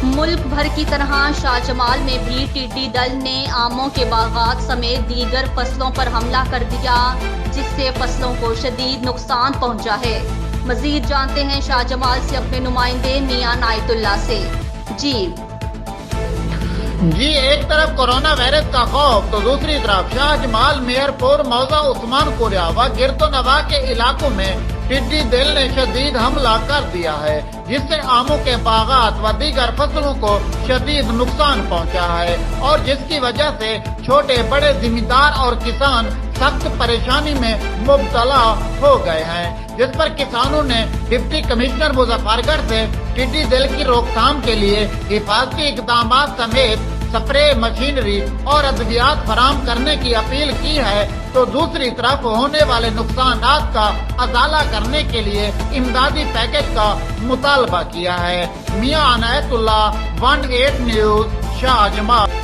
मुल्क भर की तरह शाहजमाल में भी टिड्डी दल ने आमों के बागात समेत दीगर फसलों पर हमला कर दिया, जिससे फसलों को शदीद नुकसान पहुंचा है। मजीद जानते हैं शाहजमाल से अपने नुमाइंदे मियां नायतुल्ला से। जी, एक तरफ कोरोना वायरस का खौफ तो दूसरी तरफ शाहजमाल, मेयरपुर, मौजा उस्मान कुरिया व गिरदोनवा के इलाकों में टिड्डी दल ने शदीद हमला कर दिया है, जिससे आमों के बागात व दीगर फसलों को शदीद नुकसान पहुंचा है और जिसकी वजह से छोटे बड़े जिम्मेदार और किसान सख्त परेशानी में मुब्तला हो गए हैं, जिस पर किसानों ने डिप्टी कमिश्नर मुजफ्फरगढ़ से टिड्डी दल की रोकथाम के लिए हिफाजती इकदाम समेत स्प्रे मशीनरी और अद्वियात फराहम करने की अपील की है, तो दूसरी तरफ होने वाले नुकसानात का अजाला करने के लिए इमदादी पैकेज का मुतालबा किया है। मियां नायतुल्ला, 18 न्यूज़, शाहजमाल।